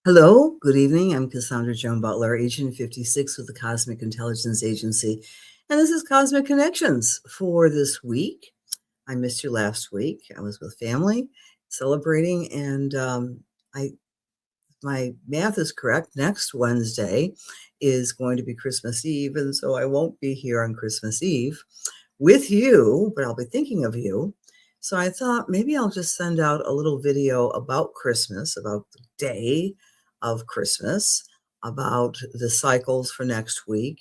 Hello, good evening. I'm Cassandra Joan Butler, Agent 56 with the Cosmic Intelligence Agency. And this is Cosmic Connections for this week. I missed you last week. I was with family celebrating, and my math is correct. Next Wednesday is going to be Christmas Eve, and so I won't be here on Christmas Eve with you, but I'll be thinking of you. So I thought maybe I'll just send out a little video about Christmas, about the day of Christmas, about the cycles for next week,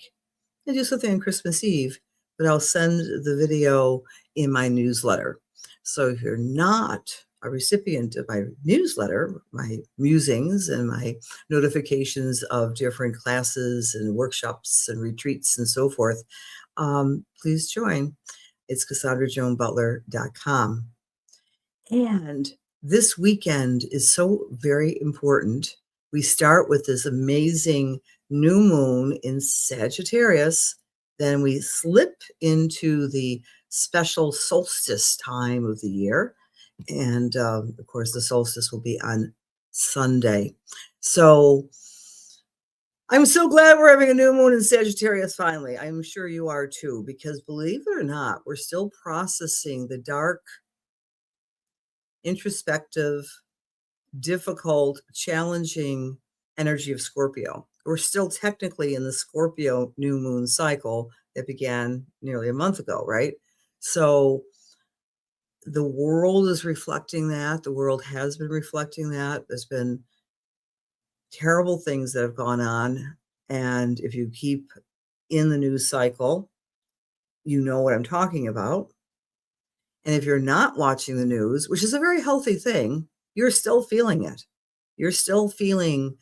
and do something on Christmas Eve. But I'll send the video in my newsletter. So if you're not a recipient of my newsletter, my musings and my notifications of different classes and workshops and retreats and so forth, please join. It's CassandraJoanButler.com. And this weekend is so very important. We start with this amazing new moon in Sagittarius. Then we slip into the special solstice time of the year. And of course, the solstice will be on Sunday. So I'm so glad we're having a new moon in Sagittarius finally. I'm sure you are too, because believe it or not, we're still processing the dark, introspective, difficult, challenging energy of Scorpio. We're still technically in the Scorpio new moon cycle that began nearly a month ago, right? So the world is reflecting that. The world has been reflecting that. There's been terrible things that have gone on. And if you keep in the news cycle, you know what I'm talking about. And if you're not watching the news, which is a very healthy thing, you're still feeling it. You're still feeling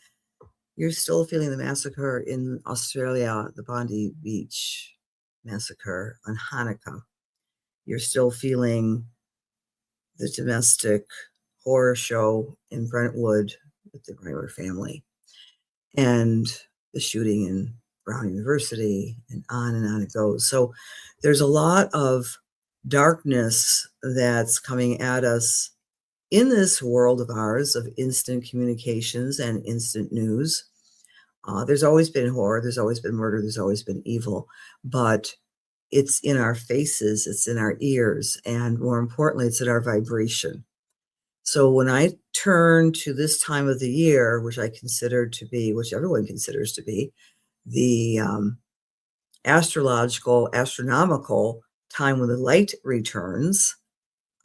the massacre in Australia, the Bondi Beach massacre on Hanukkah. You're still feeling the domestic horror show in Brentwood with the Grimer family and the shooting in Brown University, and on it goes. So there's a lot of darkness that's coming at us in this world of ours of instant communications and instant news. There's always been horror, there's always been murder, there's always been evil, but it's in our faces, it's in our ears, and more importantly, it's in our vibration. So when I turn to this time of the year, which I consider to be, which everyone considers to be, the astronomical time when the light returns,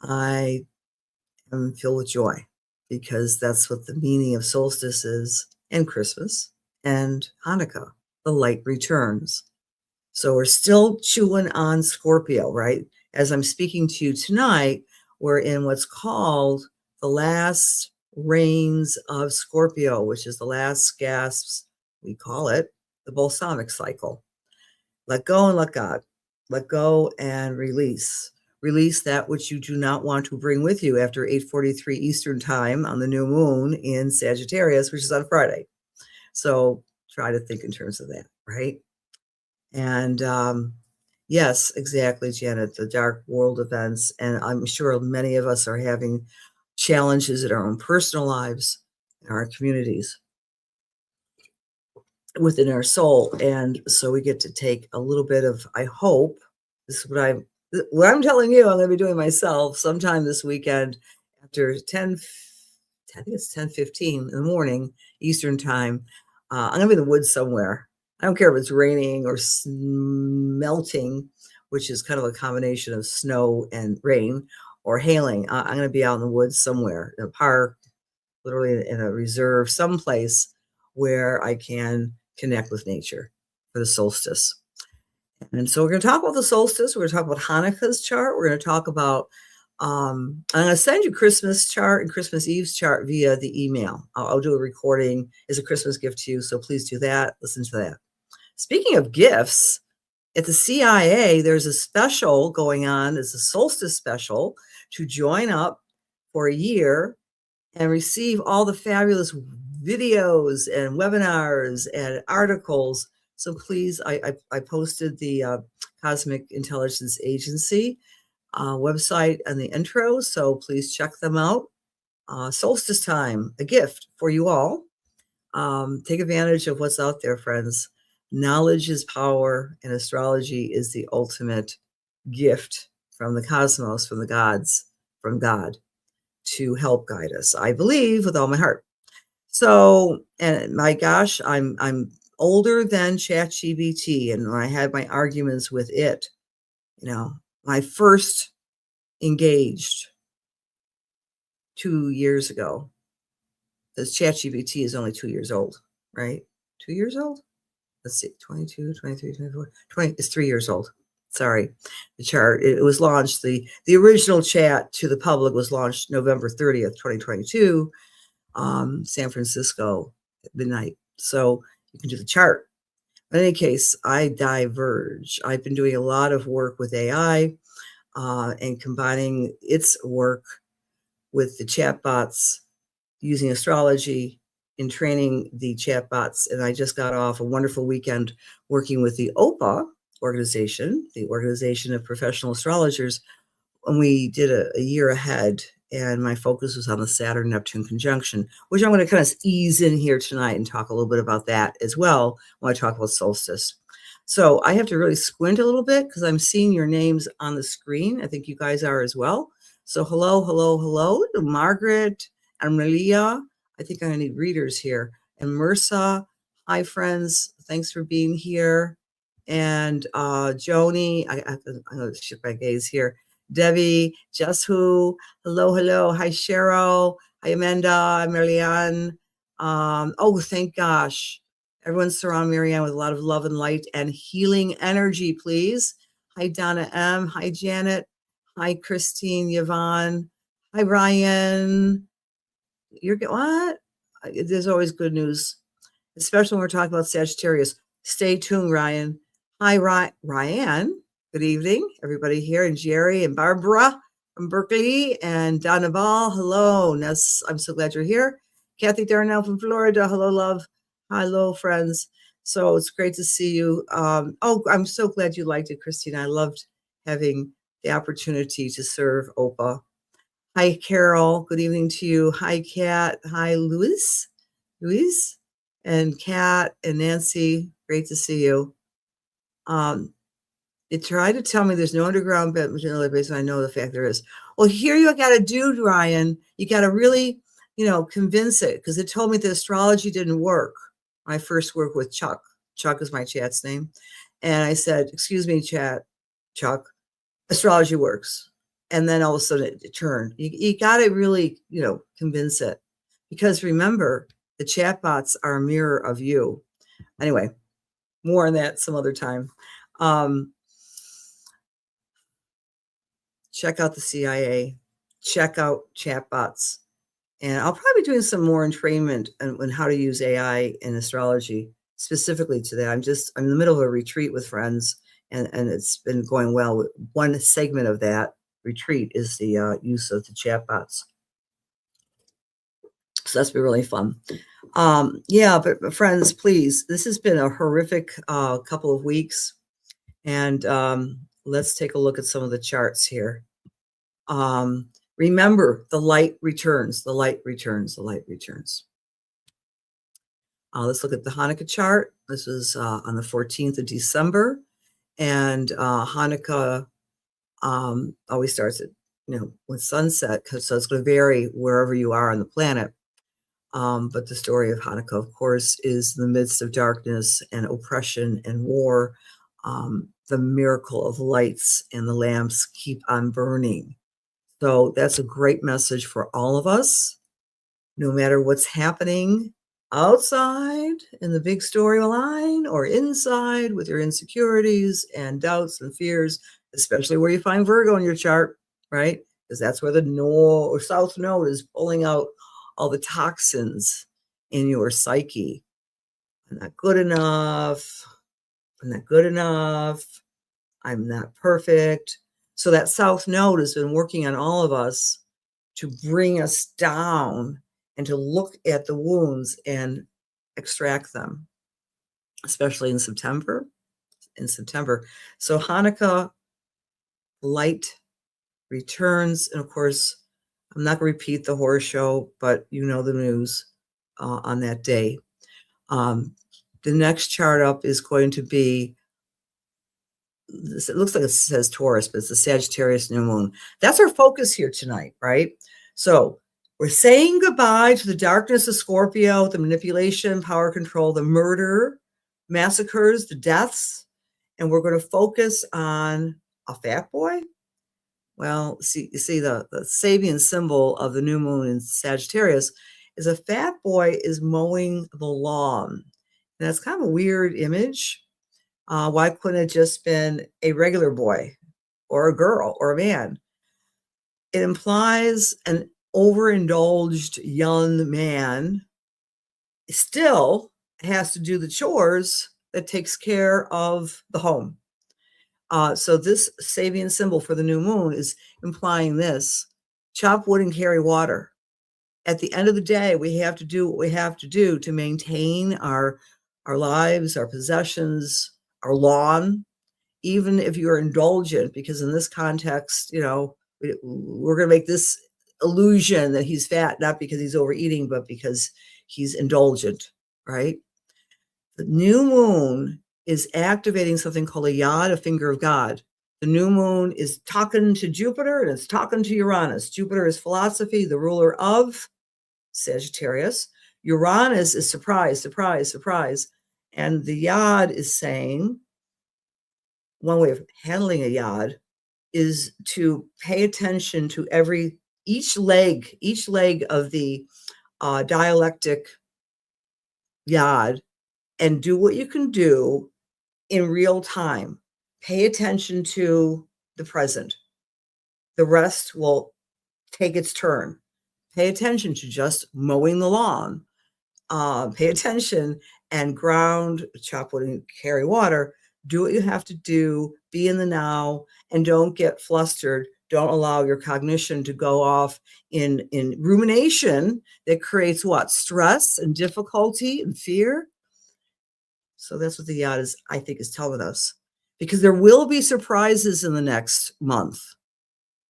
I am filled with joy, because that's what the meaning of solstice is, and Christmas and Hanukkah, the light returns. So we're still chewing on Scorpio, right? As I'm speaking to you tonight, we're in what's called the last rains of Scorpio, which is the last gasps, we call it, the balsamic cycle. Let go and let God. Let go and release. Release that which you do not want to bring with you after 8:43 Eastern time on the new moon in Sagittarius, which is on Friday. So try to think in terms of that, right? And yes, exactly, Janet, the dark world events. And I'm sure many of us are having challenges in our own personal lives, in our communities, within our soul. And so we get to take a little bit of, I hope, this is what I'm telling you, I'm going to be doing myself sometime this weekend after 10, I think it's 10:15 in the morning, Eastern time. I'm going to be in the woods somewhere. I don't care if it's raining or melting, which is kind of a combination of snow and rain, or hailing. I'm going to be out in the woods somewhere, in a park, literally in a reserve, someplace where I can connect with nature for the solstice. And so we're going to talk about the solstice. We're going to talk about Hanukkah's chart. We're going to talk about, I'm going to send you Christmas chart and Christmas Eve's chart via the email. I'll do a recording as a Christmas gift to you. So please do that. Listen to that. Speaking of gifts, at the CIA, there's a special going on. It's a solstice special to join up for a year and receive all the fabulous videos and webinars and articles. So please, I posted the Cosmic Intelligence Agency website and the intro, so please check them out. Solstice time, a gift for you all. Take advantage of what's out there, friends. Knowledge is power, and astrology is the ultimate gift from the cosmos, from the gods, from God to help guide us. I believe with all my heart. So, and my gosh, I'm older than ChatGPT, and when I had my arguments with it, my first engaged 2 years ago, because ChatGPT is only 2 years old, right? 2 years old? Let's see, 22, 23, 24, 20, it's 3 years old. Sorry, the chart, it was launched, the original chat to the public was launched November 30th, 2022, San Francisco at midnight. So you can do the chart. In any case, I diverge. I've been doing a lot of work with AI and combining its work with the chatbots using astrology in training the chatbots. And I just got off a wonderful weekend working with the OPA organization, the Organization of Professional Astrologers, and we did a year ahead. And my focus was on the Saturn-Neptune conjunction, which I'm going to kind of ease in here tonight and talk a little bit about that as well when I talk about solstice. So I have to really squint a little bit because I'm seeing your names on the screen. I think you guys are as well. So hello, hello, hello to Margaret and Malia. I think I'm going to need readers here. And Mirsa, hi friends. Thanks for being here. And Joni, I'm going to shift my gaze here. Debbie, Jashu, hello, hello. Hi, Cheryl. Hi, Amanda, Marianne. Oh, thank gosh. Everyone surround Marianne with a lot of love and light and healing energy, please. Hi, Donna M. Hi, Janet. Hi, Christine, Yvonne. Hi, Ryan. You're what? There's always good news, especially when we're talking about Sagittarius. Stay tuned, Ryan. Hi, Ryan. Good evening, everybody here, and Jerry and Barbara from Berkeley, and Donna Ball. Hello, Ness. I'm so glad you're here. Kathy Darnell from Florida. Hello, love. Hello, friends. So it's great to see you. Oh, I'm so glad you liked it, Christine. I loved having the opportunity to serve OPA. Hi, Carol. Good evening to you. Hi, Kat. Hi, Louise, and Kat and Nancy. Great to see you. It tried to tell me there's no underground base, and I know the fact there is. Well, here you got to do, Ryan. You got to really, convince it, because it told me the astrology didn't work. I first worked with Chuck. Chuck is my chat's name. And I said, excuse me, Chuck, astrology works. And then all of a sudden it turned. You got to really, convince it. Because remember, the chatbots are a mirror of you. Anyway, more on that some other time. Check out the CIA. Check out chatbots. And I'll probably be doing some more entrainment on how to use AI in astrology, specifically to that. I'm in the middle of a retreat with friends, and it's been going well. One segment of that retreat is the use of the chatbots. So that's been really fun. Yeah, but friends, please, this has been a horrific couple of weeks. And let's take a look at some of the charts here. Remember, the light returns, the light returns, the light returns. Let's look at the Hanukkah chart. This is on the 14th of December. And Hanukkah always starts at, with sunset, so it's going to vary wherever you are on the planet. But the story of Hanukkah, of course, is in the midst of darkness and oppression and war. The miracle of lights and the lamps keep on burning. So that's a great message for all of us, no matter what's happening outside in the big storyline or inside with your insecurities and doubts and fears, especially where you find Virgo in your chart, right? Because that's where the north or south node is pulling out all the toxins in your psyche. I'm not good enough. I'm not good enough. I'm not perfect. So that south node has been working on all of us to bring us down and to look at the wounds and extract them, especially in September. So Hanukkah light returns. And of course, I'm not going to repeat the horror show, but you know the news on that day. The next chart up is going to be this. It looks like it says Taurus, but it's the Sagittarius new moon. That's our focus here tonight, right? So we're saying goodbye to the darkness of Scorpio, the manipulation, power control, the murder, massacres, the deaths, and we're going to focus on a fat boy. Well, you see the Sabian symbol of the new moon in Sagittarius is a fat boy is mowing the lawn. And that's kind of a weird image. Why couldn't it just been a regular boy or a girl or a man? It implies an overindulged young man still has to do the chores that takes care of the home. So this Sabian symbol for the new moon is implying this: chop wood and carry water. At the end of the day, we have to do what we have to do to maintain our lives, our possessions, our lawn, even if you're indulgent, because in this context, we're going to make this illusion that he's fat, not because he's overeating, but because he's indulgent, right? The new moon is activating something called a yod, a finger of God. The new moon is talking to Jupiter and it's talking to Uranus. Jupiter is philosophy, the ruler of Sagittarius. Uranus is surprise, surprise, surprise. And the yod is saying, one way of handling a yod is to pay attention to each leg of the dialectic yod, and do what you can do in real time. Pay attention to the present. The rest will take its turn. Pay attention to just mowing the lawn. Pay attention and ground, chop wood and carry water. Do what you have to do. Be in the now and don't get flustered. Don't allow your cognition to go off in rumination that creates what? Stress and difficulty and fear. So that's what the yacht is, I think, is telling us. Because there will be surprises in the next month.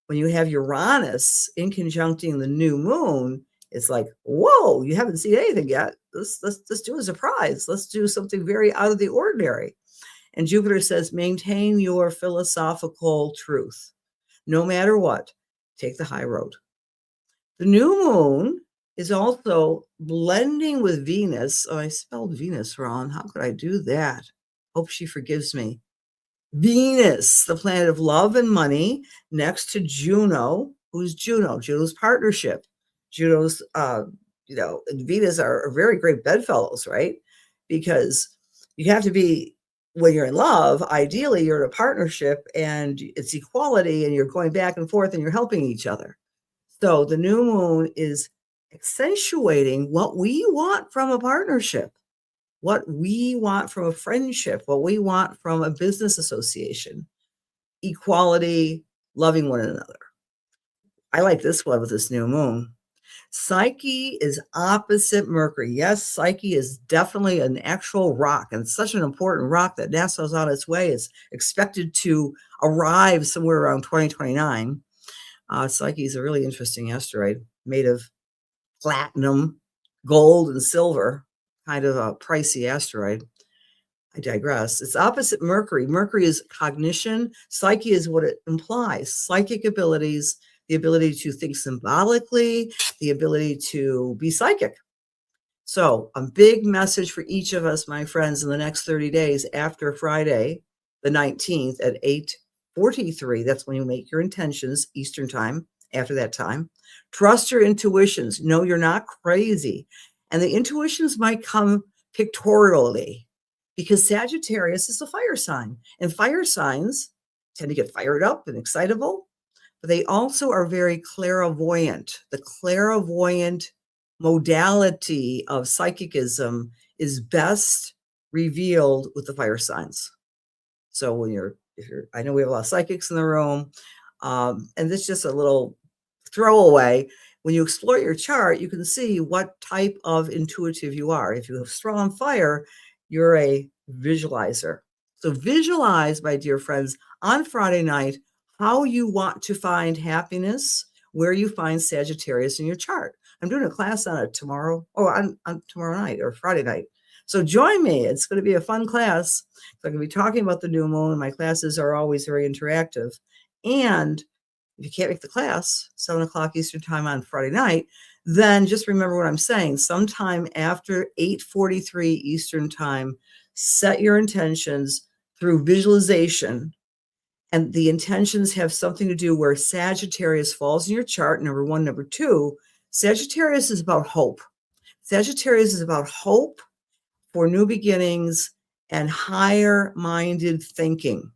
When you have Uranus in conjuncting the new moon, it's like, whoa, you haven't seen anything yet. Let's do a surprise. Let's do something very out of the ordinary. And Jupiter says, maintain your philosophical truth. No matter what, take the high road. The new moon is also blending with Venus. Oh, I spelled Venus wrong. How could I do that? Hope she forgives me. Venus, the planet of love and money, next to Juno. Who's Juno? Juno's partnership. Juno's, and Venus are very great bedfellows, right? Because you have to be, when you're in love, ideally you're in a partnership and it's equality and you're going back and forth and you're helping each other. So the new moon is accentuating what we want from a partnership, what we want from a friendship, what we want from a business association: equality, loving one another. I like this one with this new moon. Psyche is opposite Mercury. Yes, Psyche is definitely an actual rock, and it's such an important rock that NASA's on its way. It's expected to arrive somewhere around 2029. Psyche is a really interesting asteroid made of platinum, gold, and silver, kind of a pricey asteroid. I digress. It's opposite Mercury. Mercury is cognition. Psyche is what it implies: psychic abilities, the ability to think symbolically, the ability to be psychic. So a big message for each of us, my friends, in the next 30 days after Friday, the 19th at 8:43. That's when you make your intentions, Eastern time, after that time. Trust your intuitions. No, you're not crazy. And the intuitions might come pictorially, because Sagittarius is a fire sign. And fire signs tend to get fired up and excitable, but they also are very clairvoyant. The clairvoyant modality of psychicism is best revealed with the fire signs. So when I know we have a lot of psychics in the room, and this is just a little throwaway. When you explore your chart, you can see what type of intuitive you are. If you have strong fire, you're a visualizer. So visualize, my dear friends, on Friday night, how you want to find happiness, where you find Sagittarius in your chart. I'm doing a class on it tomorrow, on tomorrow night or Friday night. So join me. It's going to be a fun class. So I'm going to be talking about the new moon. My classes are always very interactive. And if you can't make the class, 7 o'clock Eastern time on Friday night, then just remember what I'm saying. Sometime after 8:43 Eastern time, set your intentions through visualization. And the intentions have something to do where Sagittarius falls in your chart, number one. Number two, Sagittarius is about hope. Sagittarius is about hope for new beginnings and higher minded thinking.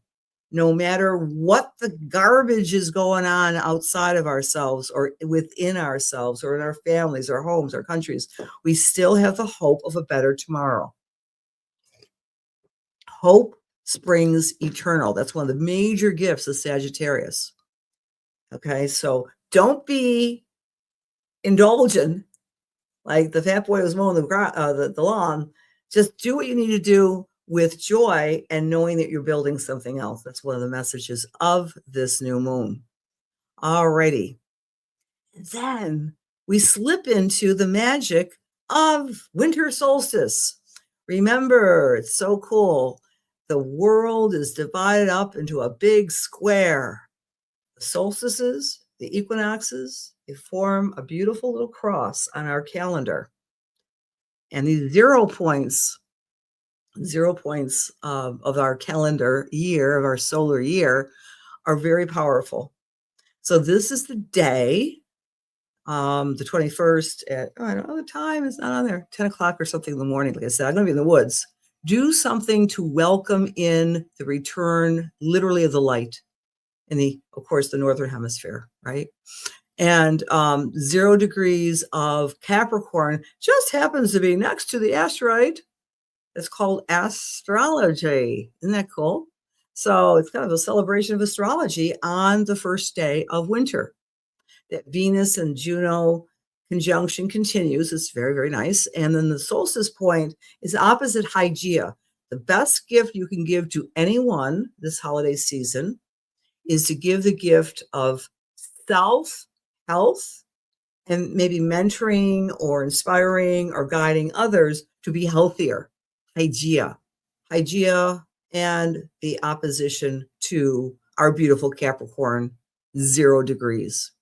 No matter what the garbage is going on outside of ourselves or within ourselves or in our families, our homes, our countries, we still have the hope of a better tomorrow. Hope springs eternal. That's one of the major gifts of Sagittarius. Okay, so don't be indulgent like the fat boy was mowing the lawn. Just do what you need to do with joy and knowing that you're building something else. That's one of the messages of this new moon. Alrighty. Then we slip into the magic of winter solstice. Remember, it's so cool. The world is divided up into a big square. The solstices, the equinoxes, they form a beautiful little cross on our calendar. And these 0 points of our calendar year, of our solar year, are very powerful. So this is the day, the 21st at, I don't know, the time is not on there, 10 o'clock or something in the morning. Like I said, I'm going to be in the woods. Do something to welcome in the return, literally, of the light in of course, the Northern Hemisphere, right? And 0 degrees of Capricorn just happens to be next to the asteroid. It's called astrology. Isn't that cool? So it's kind of a celebration of astrology on the first day of winter. That Venus and Juno conjunction continues. It's very, very nice. And then the solstice point is opposite Hygeia. The best gift you can give to anyone this holiday season is to give the gift of self-health and maybe mentoring or inspiring or guiding others to be healthier. Hygeia and the opposition to our beautiful Capricorn, 0 degrees.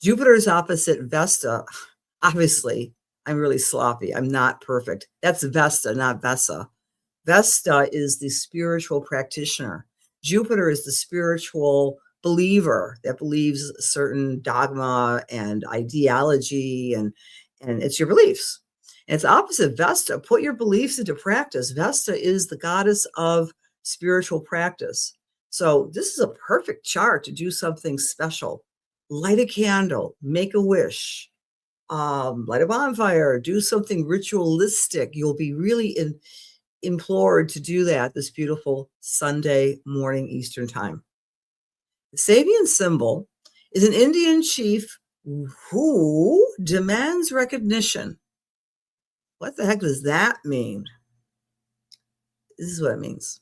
Jupiter is opposite Vesta. Obviously, I'm really sloppy. I'm not perfect. That's Vesta, not Vesa. Vesta is the spiritual practitioner. Jupiter is the spiritual believer that believes a certain dogma and ideology, and it's your beliefs. And it's opposite Vesta. Put your beliefs into practice. Vesta is the goddess of spiritual practice. So this is a perfect chart to do something special. Light a candle, make a wish, light a bonfire, do something ritualistic. You'll be really implored to do that this beautiful Sunday morning Eastern time. The Sabian symbol is an Indian chief who demands recognition. What the heck does that mean? This is what it means.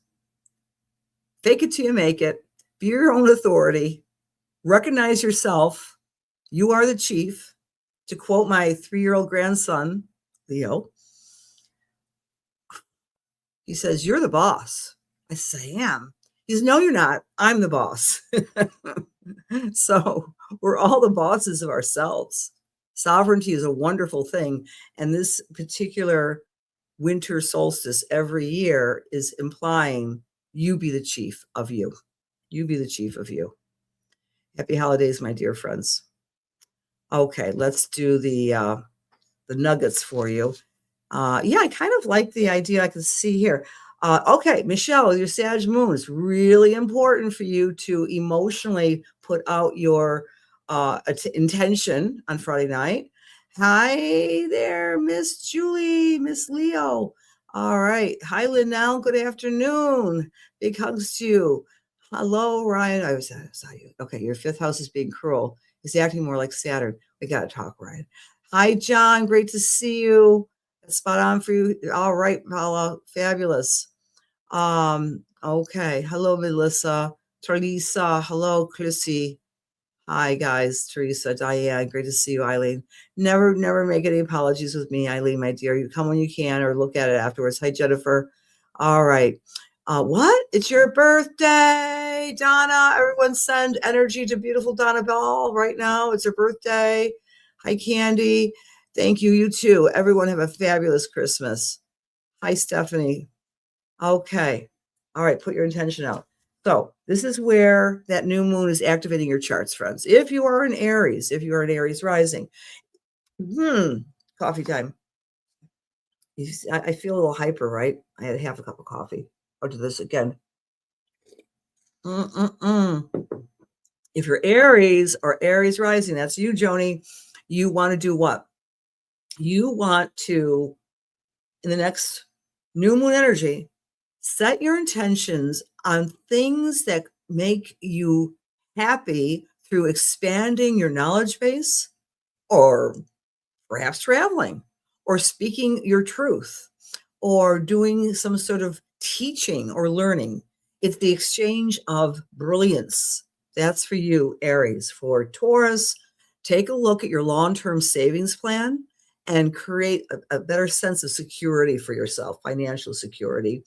Fake it till you make it. Be your own authority. Recognize yourself. You are the chief. To quote my 3-year-old grandson, Leo, he says, "You're the boss." I say, "I am." He says, "No, you're not. I'm the boss." So we're all the bosses of ourselves. Sovereignty is a wonderful thing. And this particular winter solstice every year is implying you be the chief of you. You be the chief of you. Happy holidays, my dear friends. Okay, let's do the nuggets for you. Yeah, I kind of like the idea I can see here. Okay, Michelle, your Sag moon, it's really important for you to emotionally put out your intention on Friday night. Hi there, Miss Julie, Miss Leo. All right. Hi, Linnell. Good afternoon. Big hugs to you. Hello, Ryan. I saw you. Okay, your 5th house is being cruel. It's acting more like Saturn. We got to talk, Ryan. Hi, John. Great to see you. Spot on for you. All right, Paula. Fabulous. Okay. Hello, Melissa. Terlisa. Hello, Chrissy. Hi, guys. Teresa, Diane. Great to see you, Eileen. Never make any apologies with me, Eileen, my dear. You come when you can or look at it afterwards. Hi, Jennifer. All right. What? It's your birthday, Donna. Everyone send energy to beautiful Donna Bell right now. It's her birthday. Hi, Candy. Thank you. You too. Everyone have a fabulous Christmas. Hi, Stephanie. Okay. All right. Put your intention out. So this is where that new moon is activating your charts, friends. If you are an Aries rising, coffee time. I feel a little hyper, right? I had half a cup of coffee. I'll do this again. If you're Aries or Aries rising, that's you, Joni. You want to do what? You want to, in the next new moon energy, set your intentions on things that make you happy through expanding your knowledge base, or perhaps traveling, or speaking your truth, or doing some sort of teaching or learning. It's the exchange of brilliance. That's for you, Aries. For Taurus, take a look at your long-term savings plan and create a better sense of security for yourself, financial security,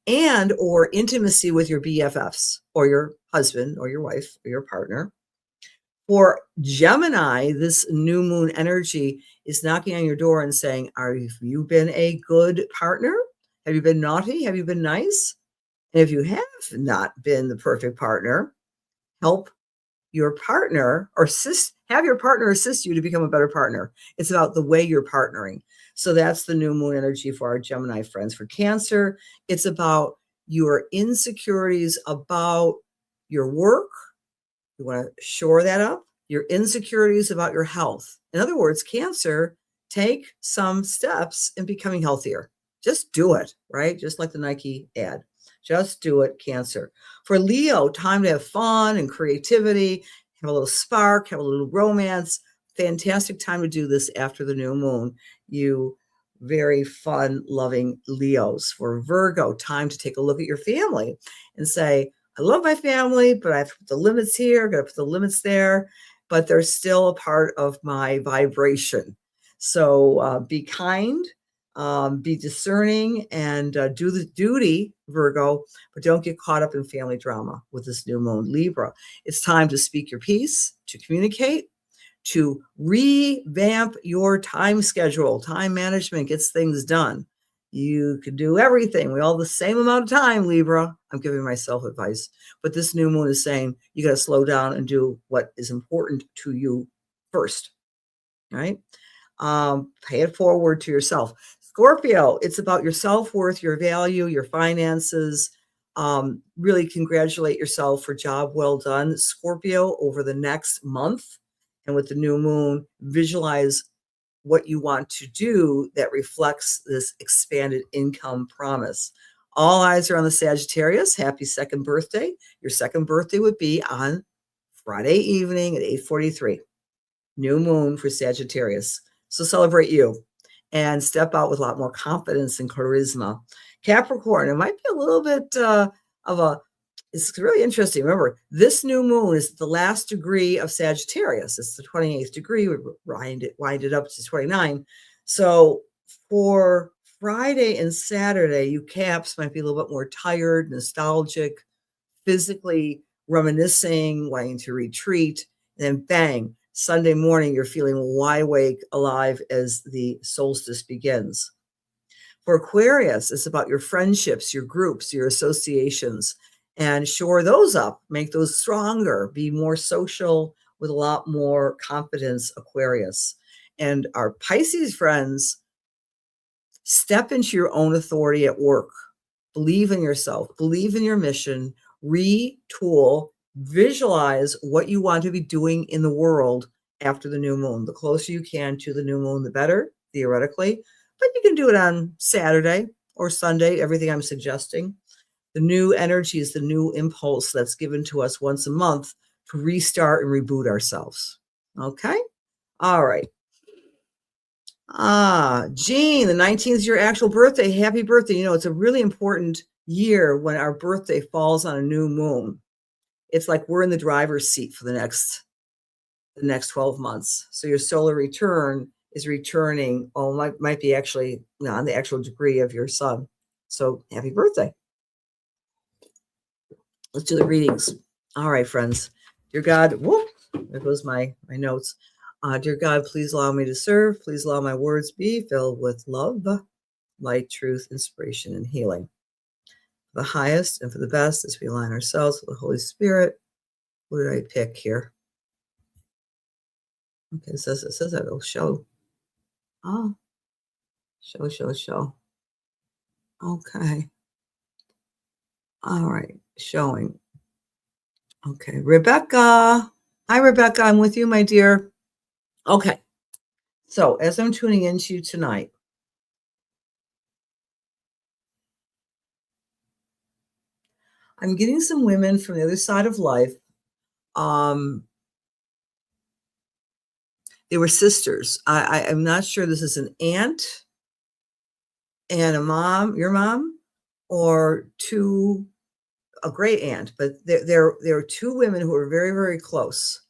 and or intimacy with your BFFs or your husband or your wife or your partner. For Gemini, this new moon energy is knocking on your door and saying, have you been a good partner? Have you been naughty? Have you been nice? And if you have not been the perfect partner, help your partner or have your partner assist you to become a better partner. It's about the way you're partnering. So that's the new moon energy for our Gemini friends. For Cancer, it's about your insecurities about your work. You want to shore that up. Your insecurities about your health. In other words, Cancer, take some steps in becoming healthier. Just do it, right? Just like the Nike ad. Just do it, Cancer. For Leo, time to have fun and creativity, have a little spark, have a little romance. Fantastic time to do this after the new moon. You very fun, loving Leos. For Virgo, time to take a look at your family and say, I love my family, but I have to put the limits here, got to put the limits there, but they're still a part of my vibration. So be kind, be discerning, and do the duty, Virgo, but don't get caught up in family drama with this new moon. Libra, it's time to speak your piece, to communicate, to revamp your time schedule. Time management gets things done. You can do everything. We all have the same amount of time, Libra. I'm giving myself advice. But this new moon is saying you got to slow down and do what is important to you first, right? Pay it forward to yourself. Scorpio, it's about your self-worth, your value, your finances. Really congratulate yourself for job well done, Scorpio, over the next month. And with the new moon, visualize what you want to do that reflects this expanded income promise. All eyes are on the Sagittarius. Happy second birthday. Your second birthday would be on Friday evening at 8:43. New moon for Sagittarius. So celebrate you and step out with a lot more confidence and charisma. Capricorn, it might be a little bit it's really interesting. Remember, this new moon is the last degree of Sagittarius. It's the 28th degree. We wind it up to 29. So for Friday and Saturday, you Caps might be a little bit more tired, nostalgic, physically reminiscing, wanting to retreat. And then bang, Sunday morning, you're feeling wide awake, alive as the solstice begins. For Aquarius, it's about your friendships, your groups, your associations, and shore those up, make those stronger, be more social with a lot more confidence, Aquarius. And our Pisces friends, step into your own authority at work. Believe in yourself, believe in your mission, retool, visualize what you want to be doing in the world after the new moon. The closer you can to the new moon, the better, theoretically. But you can do it on Saturday or Sunday, everything I'm suggesting. The new energy is the new impulse that's given to us once a month to restart and reboot ourselves. Okay? All right. Jean, the 19th is your actual birthday. Happy birthday. You know, it's a really important year when our birthday falls on a new moon. It's like we're in the driver's seat for the next the next 12 months. So your solar return is returning, oh, might be actually on the actual degree of your sun. So happy birthday. Let's do the readings. All right, friends. Dear God, whoop, there goes my notes. Dear God, please allow me to serve. Please allow my words be filled with love, light, truth, inspiration, and healing. For the highest and for the best as we align ourselves with the Holy Spirit. What did I pick here? Okay, it says that it'll show. Oh, show. Okay. All right, showing. Okay, Rebecca. Hi, Rebecca. I'm with you, my dear. Okay. So as I'm tuning into you tonight, I'm getting some women from the other side of life. Um, they were sisters. I'm not sure this is an aunt and a mom, your mom, or a great aunt, but there are two women who are very, very close.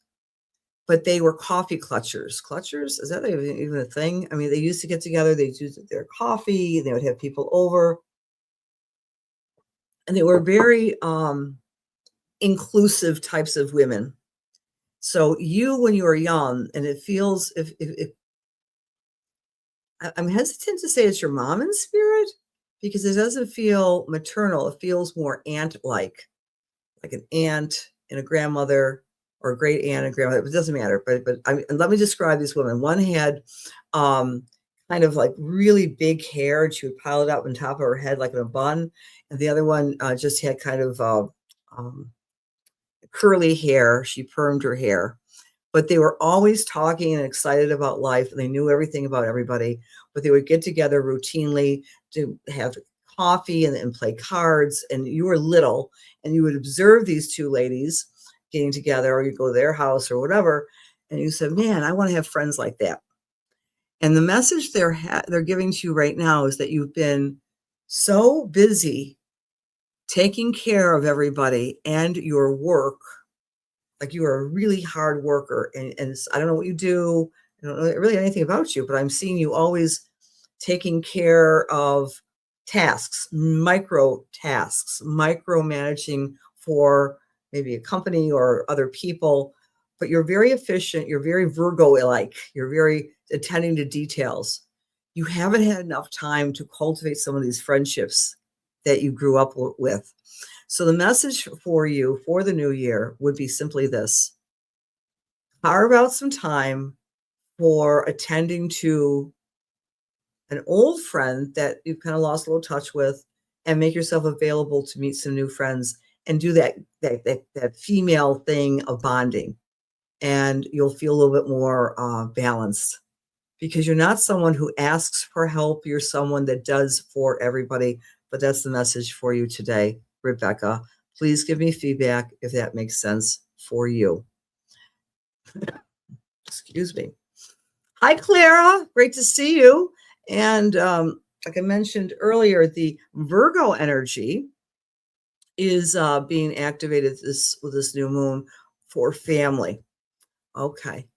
But they were coffee clutchers. Clutchers, is that even a thing? I mean, they used to get together, they'd use their coffee, they would have people over, and they were very inclusive types of women. So you, when you were young, and it feels if I'm hesitant to say it's your mom in spirit because it doesn't feel maternal. It feels more like an aunt and a grandmother or a great aunt and grandmother. It doesn't matter. But and let me describe these women. One had kind of like really big hair, and she would pile it up on top of her head like in a bun. And the other one just had kind of curly hair. She permed her hair. But they were always talking and excited about life, and they knew everything about everybody. But they would get together routinely to have coffee and play cards. And you were little, and you would observe these two ladies getting together, or you go to their house or whatever, and you said, "Man, I want to have friends like that." And the message they're giving to you right now is that you've been so busy taking care of everybody and your work. Like you are a really hard worker, and I don't know what you do. I don't know really anything about you, but I'm seeing you always taking care of tasks, micro tasks, micromanaging for maybe a company or other people. But you're very efficient. You're very Virgo-like. You're very attending to details. You haven't had enough time to cultivate some of these friendships that you grew up with. So the message for you for the new year would be simply this: carve out some time for attending to an old friend that you've kind of lost a little touch with, and make yourself available to meet some new friends and do that female thing of bonding. And you'll feel a little bit more balanced because you're not someone who asks for help. You're someone that does for everybody. But that's the message for you today, Rebecca. Please give me feedback if that makes sense for you. Excuse me. Hi, Clara. Great to see you. And like I mentioned earlier, the Virgo energy is being activated with this new moon for family. Okay.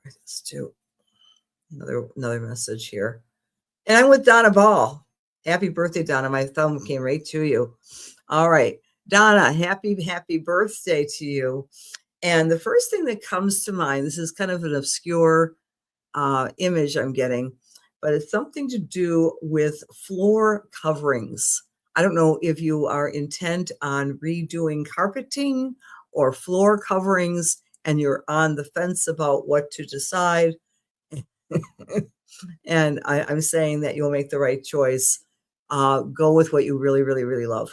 Let's do another message here. And I'm with Donna Ball. Happy birthday, Donna. My thumb came right to you. All right. Donna, happy birthday to you. And the first thing that comes to mind, this is kind of an obscure image I'm getting, but it's something to do with floor coverings. I don't know if you are intent on redoing carpeting or floor coverings and you're on the fence about what to decide. And I'm saying that you'll make the right choice. Go with what you really, really, really love.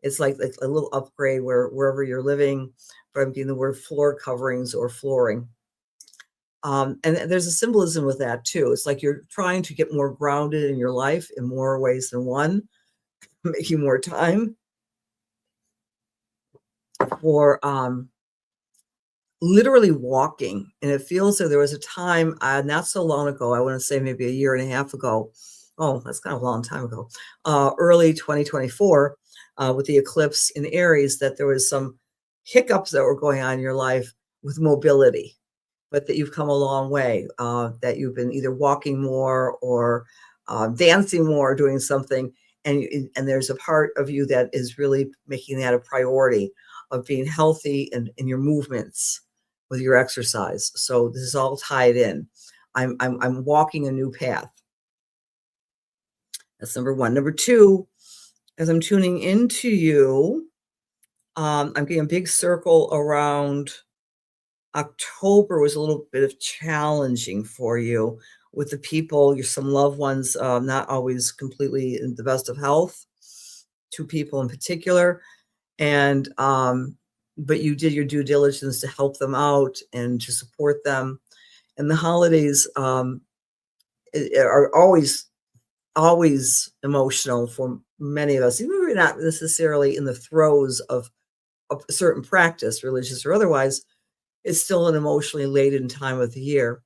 It's like a little upgrade wherever you're living, but I'm getting the word floor coverings or flooring. And there's a symbolism with that too. It's like you're trying to get more grounded in your life in more ways than one, making more time for literally walking. And it feels like there was a time not so long ago, I want to say maybe a year and a half ago. Oh, that's kind of a long time ago. Early 2024, with the eclipse in Aries, that there was some hiccups that were going on in your life with mobility. but that you've come a long way, that you've been either walking more or dancing more, doing something, and there's a part of you that is really making that a priority of being healthy and in your movements with your exercise. So this is all tied in. I'm walking a new path. That's number one. Number two, as I'm tuning into you, I'm getting a big circle around October was a little bit of challenging for you with the people, your some loved ones, not always completely in the best of health, two people in particular. And but you did your due diligence to help them out and to support them. And the holidays are always emotional for many of us, even if we're not necessarily in the throes of a certain practice, religious or otherwise. It's still an emotionally laden time of the year.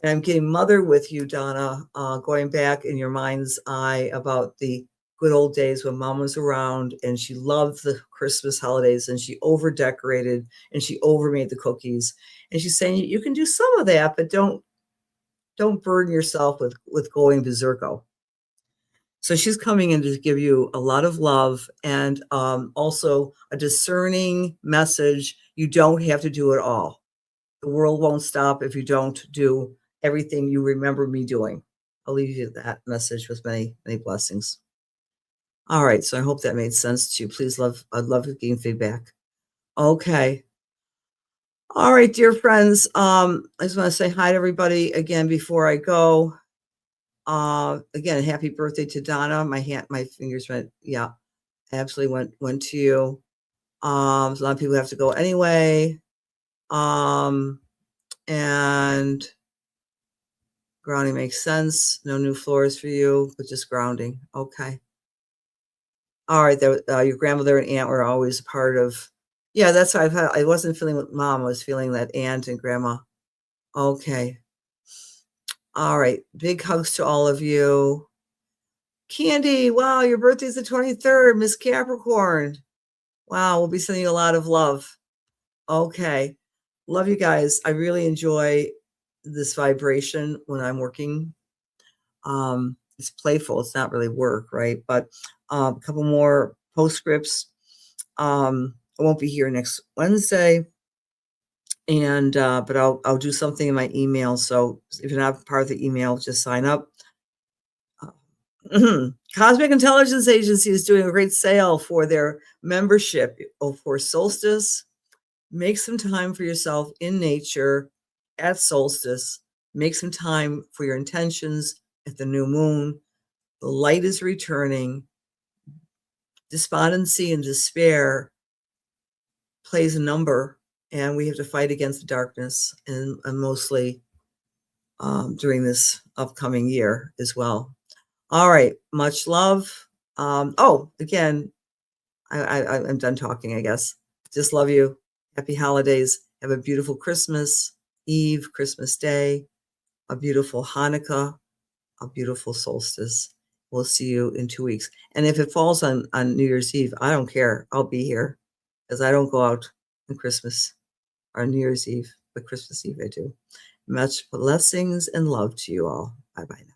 And I'm getting mother with you, Donna, going back in your mind's eye about the good old days when mom was around and she loved the Christmas holidays and she over decorated and she over made the cookies. And she's saying you can do some of that, but don't burden yourself with going berserko. So she's coming in to give you a lot of love and also a discerning message. You don't have to do it all. The world won't stop if you don't do everything you remember me doing. I'll leave you that message with many, many blessings. All right. So I hope that made sense to you. I'd love to gain feedback. Okay. All right, dear friends. I just want to say hi to everybody again before I go. Again, happy birthday to Donna. My fingers went, yeah, absolutely went to you. So a lot of people have to go anyway. And grounding makes sense. No new floors for you, but just grounding. Okay. All right. Your grandmother and aunt were always part of. Yeah, that's what I've had. I wasn't feeling with mom. I was feeling that aunt and grandma. Okay. All right. Big hugs to all of you. Candy, wow, your birthday's the 23rd, Miss Capricorn. Wow, we'll be sending you a lot of love. Okay. Love you guys. I really enjoy this vibration when I'm working. It's playful. It's not really work, right? But a couple more postscripts. I won't be here next Wednesday. And but I'll do something in my email. So if you're not part of the email, just sign up. Cosmic Intelligence Agency is doing a great sale for their membership for solstice. Make some time for yourself in nature at solstice. Make some time for your intentions at the new moon. The light is returning. Despondency and despair plays a number, and we have to fight against the darkness, and mostly during this upcoming year as well. All right, much love. Again, I'm done talking, I guess. Just love you. Happy holidays. Have a beautiful Christmas Eve, Christmas Day, a beautiful Hanukkah, a beautiful solstice. We'll see you in 2 weeks. And if it falls on New Year's Eve, I don't care. I'll be here because I don't go out on Christmas or New Year's Eve, but Christmas Eve I do. Much blessings and love to you all. Bye-bye now.